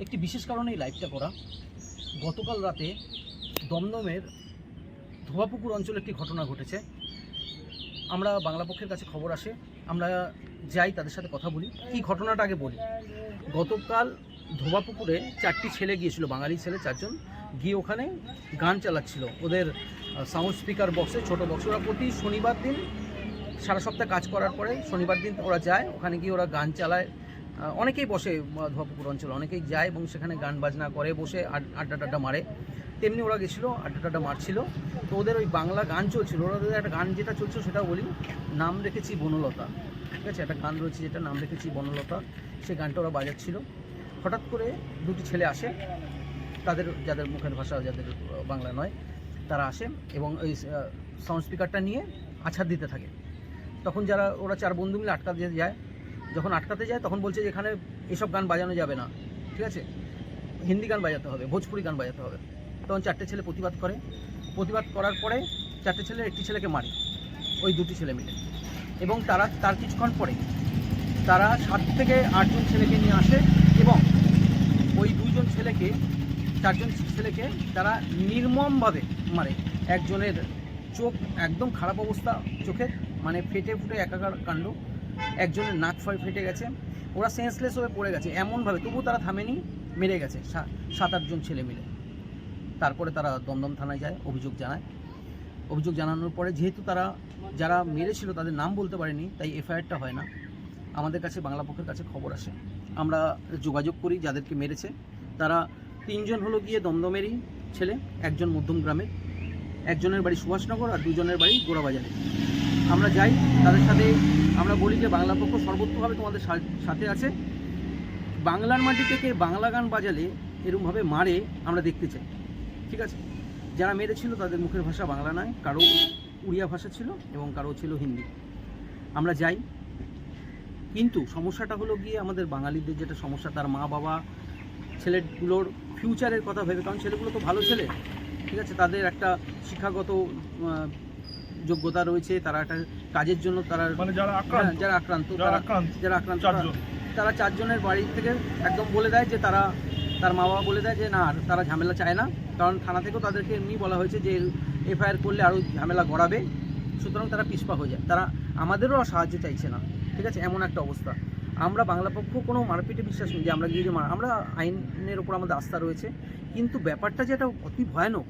একটি বিশেষ কারণে এই লাইভটা করা। গতকাল রাতে দমদমের ধোয়াপুকুর অঞ্চলে একটি ঘটনা ঘটেছে। আমরা বাংলা পক্ষের কাছে খবর আসে, আমরা যাই, তাদের সাথে কথা বলি। কি ঘটনাটা আগে বলি। গতকাল ধোয়াপুকুরে 4টি ছেলে গিয়েছিল, বাঙালি ছেলে 4 জন গিয়ে ওখানে গান চালাচ্ছিল ওদের সাউন্ড স্পিকার বক্সে, ছোটো বক্সে। ওরা প্রতি শনিবার দিন সারা সপ্তাহ কাজ করার পরে শনিবার দিন ওরা যায়, ওখানে গিয়ে ওরা গান চালায়। অনেকেই বসে ধোয়াপুকুর অঞ্চলে, অনেকেই যায় এবং সেখানে গান বাজনা করে, বসে আড্ডা টাড্ডা মারে। তেমনি ওরা গেছিলো, আড্ডা টাড্ডা মারছিল। তো ওদের ওই বাংলা গান চলছিল, ওদের একটা গান যেটা চলছিল সেটা বলি, নাম রেখেছি বনলতা। ঠিক আছে, একটা গান রয়েছে যেটা নাম রেখেছি বনলতা, সেই গানটা ওরা বাজাচ্ছিল। হঠাৎ করে 2টি ছেলে আসে, তাদের যাদের মুখের ভাষা যাদের বাংলা নয় তারা আসে এবং ওই সাউন্ড স্পিকারটা নিয়ে আছাড় দিতে থাকে। তখন ওরা 4 বন্ধু মিলে আটকাতে যায়। যখন আটকাতে যায় তখন বলছে যে এখানে এসব গান বাজানো যাবে না, ঠিক আছে, হিন্দি গান বাজাতে হবে, ভোজপুরি গান বাজাতে হবে। তখন 4টে ছেলে প্রতিবাদ করে। প্রতিবাদ করার পরে 4টে ছেলে একটি ছেলেকে মারে, ওই 2টি ছেলে মিলে। এবং তার কিছুক্ষণ পরে তারা 7 থেকে 8 জন ছেলেকে নিয়ে আসে এবং ওই 2 জন ছেলেকে, 4 জন ছেলেকে তারা নির্মমভাবে মারে। একজনের চোখ একদম খারাপ অবস্থা, চোখের মানে ফেটে ফুটে একাকার কাণ্ড। একজনের নাক ফেটে গেছে, ওরা সেন্সলেস হয়ে পড়ে গেছে এমনভাবে, তবু তারা থামেনি, মেরে গেছে 7-8 জন ছেলে মিলে। তারপরে তারা দমদম থানায় যায়, অভিযোগ জানায়। অভিযোগ জানানোর পরে যেহেতু তারা যারা মেরেছিল তাদের নাম বলতে পারেনি, তাই এফআইআরটা হয় না। আমাদের কাছে বাংলা পক্ষের কাছে খবর আসে, আমরা যোগাযোগ করি। যাদেরকে মেরেছে তারা 3 জন হলো গিয়ে দমদমেরই ছেলে, 1 জন মধ্যম গ্রামের, 1 জনের বাড়ি সুভাষনগর আর 2 জনের বাড়ি গোড়াবাজারে। আমরা যাই, তাদের সাথে আমরা বলি যে বাংলা পক্ষ সর্বোচ্চভাবে তোমাদের সাথে আছে। বাংলার মাটি থেকে বাংলা গান বাজালে এরকমভাবে মারে আমরা দেখতে চাই, ঠিক আছে। যারা মেরেছিল তাদের মুখের ভাষা বাংলা নয়, কারো উড়িয়া ভাষা ছিল এবং কারো ছিল হিন্দি। আমরা যাই, কিন্তু সমস্যাটা হলো গিয়ে আমাদের বাঙালিদের যেটা সমস্যা, তার মা বাবা ছেলেগুলোর ফিউচারের কথা ভেবে, কারণ ছেলেগুলো তো ভালো ছেলে, ঠিক আছে, তাদের একটা শিক্ষাগত যোগ্যতা রয়েছে, তারা একটা কাজের জন্য তারা মানে যারা আক্রান্ত তারা 4 জনের বাড়ি থেকে একদম বলে দেয় যে তার মা বাবা বলে দেয় যে না, তারা ঝামেলা চায় না, কারণ থানা থেকেও তাদেরকে এমনি বলা হয়েছে যে এফআইআর করলে আরও ঝামেলা গড়াবে, সুতরাং তারা পিছপা হয়ে যায়, তারা আমাদেরও সাহায্য চাইছে না, ঠিক আছে, এমন একটা অবস্থা। আমরা বাংলা পক্ষ কোনো মারপিটে বিশ্বাস নেই যে আমরা গিয়ে আমরা আইনের ওপর আমাদের আস্থা রয়েছে, কিন্তু ব্যাপারটা যেটা অতি ভয়ানক,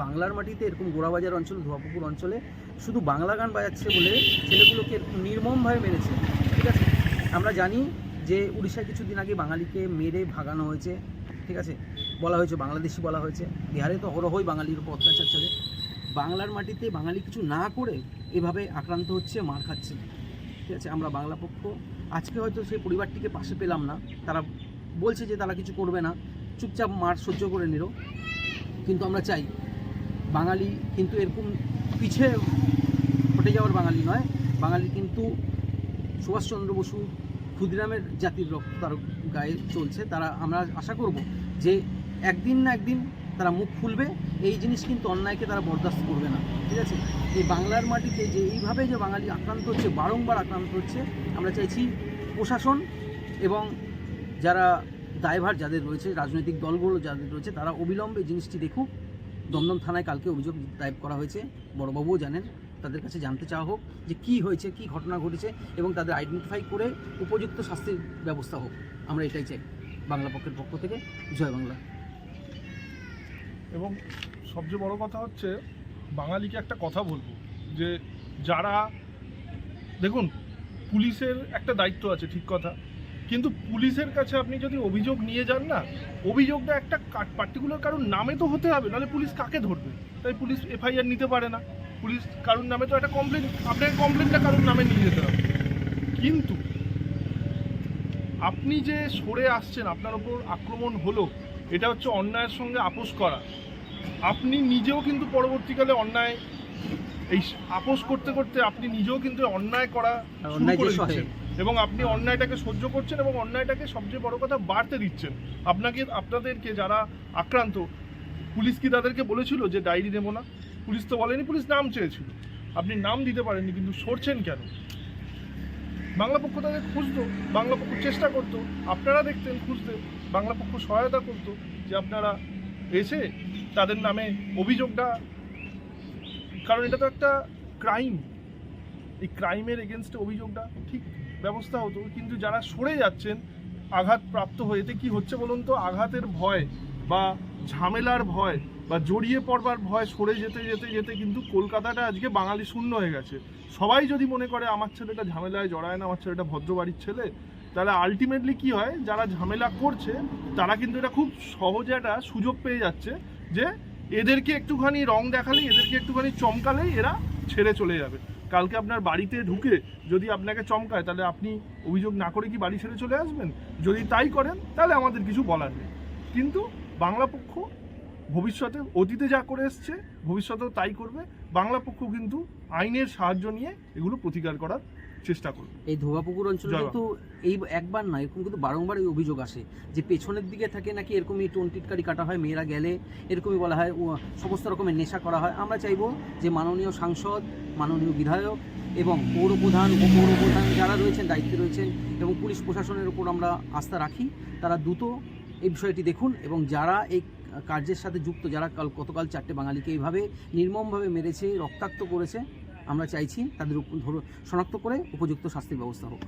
বাংলার মাটিতে এরকম গোড়াবাজার অঞ্চল, ধোয়াপুকুর অঞ্চলে শুধু বাংলা গান বাজাচ্ছে বলে ছেলেগুলোকে নির্মমভাবে মেরেছে, ঠিক আছে। আমরা জানি যে উড়িষ্যায় কিছুদিন আগে বাঙালিকে মেরে ভাগানো হয়েছে, ঠিক আছে, বলা হয়েছে বাংলাদেশি বলা হয়েছে। বিহারে তো অহরহই বাঙালির উপর অত্যাচার চলে। বাংলার মাটিতে বাঙালি কিছু না করে এভাবে আক্রান্ত হচ্ছে, মার খাচ্ছে, ঠিক আছে। আমরা বাংলা পক্ষ আজকে হয়তো সেই পরিবারটিকে পাশে পেলাম না, তারা বলছে যে তারা কিছু করবে না, চুপচাপ মার সহ্য করে নিল, কিন্তু আমরা চাই বাঙালি কিন্তু এরকম পিছিয়ে হটে যাওয়ার বাঙালি নয়। বাঙালি কিন্তু সুভাষচন্দ্র বসু, ক্ষুদিরামের জাতির রক্ত তার গায়ে চলছে। আমরা আশা করব যে একদিন না একদিন তারা মুখ খুলবে, এই জিনিস কিন্তু অন্যায়কে তারা বরদাস্ত করবে না, ঠিক আছে। এই বাংলার মাটিতে যে এইভাবে যে বাঙালি আক্রান্ত হচ্ছে, বারংবার আক্রান্ত হচ্ছে, আমরা চাইছি প্রশাসন এবং যারা দায়ভার যাদের রয়েছে, রাজনৈতিক দলগুলো যাদের রয়েছে, তারা অবিলম্বে এই জিনিসটি দেখুক। দমদম থানায় কালকে অভিযোগ দায়ের করা হয়েছে, বড়বাবুও জানেন, তাদের কাছে জানতে চাওয়া হোক যে কী হয়েছে, কী ঘটনা ঘটেছে এবং তাদের আইডেন্টিফাই করে উপযুক্ত শাস্তির ব্যবস্থা হোক। আমরা এটাই চাই বাংলা পক্ষের পক্ষ থেকে। জয় বাংলা। এবং সবচেয়ে বড় কথা হচ্ছে, বাঙালিকে একটা কথা বলবো যে যারা, দেখুন, পুলিশের একটা দায়িত্ব আছে, ঠিক কথা, কিন্তু পুলিশের কাছে আপনি যদি অভিযোগ নিয়ে যান না, অভিযোগটা একটা পার্টিকুলার কারোর নামে তো হতে হবে, নাহলে পুলিশ কাকে ধরবে? তাই পুলিশ এফআইআর নিতে পারে না। পুলিশ কারোর নামে তো একটা কমপ্লেন, আপনাকে কমপ্লেনটা কারোর নামে নিয়ে যেতে হবে। কিন্তু আপনি যে সরে আসছেন, আপনার ওপর আক্রমণ হলো, এটা হচ্ছে অন্যায়ের সঙ্গে আপোষ করা। আপনি নিজেও কিন্তু পরবর্তীকালে অন্যায়, এই আপোষ করতে করতে আপনি নিজেও কিন্তু অন্যায় করা শুরু করে দিচ্ছেন এবং আপনি অন্যায়টাকে সহ্য করছেন এবং অন্যায়টাকে সবচেয়ে বড় কথা বাড়তে দিচ্ছেন। আপনাদেরকে যারা আক্রান্ত, পুলিশ কি তাদেরকে বলেছিল যে ডায়েরি নেব না? পুলিশ তো বলেনি, পুলিশ নাম চেয়েছিল, আপনি নাম দিতে পারেননি, কিন্তু সরছেন কেন? বাংলা পক্ষ তাদের খুঁজতো, বাংলা পক্ষ চেষ্টা করতো, আপনারা দেখতেন খুঁজতে, বাংলা পক্ষ সহায়তা করতো যে আপনারা এসে তাদের নামে অভিযোগটা, কারণ এটা তো একটা ক্রাইম, এই ক্রাইমের এগেনস্টে অভিযোগটা ঠিক ব্যবস্থা হতো। কিন্তু যারা সরে যাচ্ছেন আঘাতপ্রাপ্ত হয়ে, এতে কী হচ্ছে বলুন তো, আঘাতের ভয় বা ঝামেলার ভয় বা জড়িয়ে পড়বার ভয় সরে যেতে যেতে যেতে কিন্তু কলকাতাটা আজকে বাঙালি শূন্য হয়ে গেছে। সবাই যদি মনে করে আমার ছেলেটা ঝামেলায় জড়ায় না, আমার ছেলেটা ভদ্রবাড়ির ছেলে, তাহলে আলটিমেটলি কি হয়, যারা ঝামেলা করছে তারা কিন্তু এটা খুব সহজে একটা সুযোগ পেয়ে যাচ্ছে যে এদেরকে একটুখানি রং দেখালেই, এদেরকে একটুখানি চমকালেই এরা ছেড়ে চলে যাবে। কালকে আপনার বাড়িতে ঢুকে যদি আপনাকে চমকায়, তাহলে আপনি অভিযোগ না করে কি বাড়ি ছেড়ে চলে আসবেন? যদি তাই করেন তাহলে আমাদের কিছু বলার নেই। কিন্তু বাংলা পক্ষ ভবিষ্যতে, অতীতে যা করে এসছে ভবিষ্যতেও তাই করবে। বাংলা পক্ষ কিন্তু আইনের সাহায্য নিয়ে এগুলো প্রতিকার করার চেষ্টা করবে। এই ধোবাপুকুর অঞ্চলে কিন্তু এই একবার না, এরকম কিন্তু বারংবার এই অভিযোগ আসে যে পেছনের দিকে থাকে নাকি এরকমই টোন টিটকারি কাটা হয়, মেয়েরা গেলে এরকমই বলা হয়, সমস্ত রকমের নেশা করা হয়। আমরা চাইবো যে মাননীয় সাংসদ, মাননীয় বিধায়ক এবং পৌরপ্রধান, উপপৌরপ্রধান যারা রয়েছেন, দায়িত্বে রয়েছেন, এবং পুলিশ প্রশাসনের উপর আমরা আস্থা রাখি, তারা দ্রুত এই বিষয়টি দেখুন এবং যারা এই কার্যের সাথে যুক্ত, যারা গতকাল 4টে বাঙালিকে এইভাবে নির্মমভাবে মেরেছে, রক্তাক্ত করেছে, আমরা চাইছি তাদের শনাক্ত করে উপযুক্ত শাস্তির ব্যবস্থা হোক।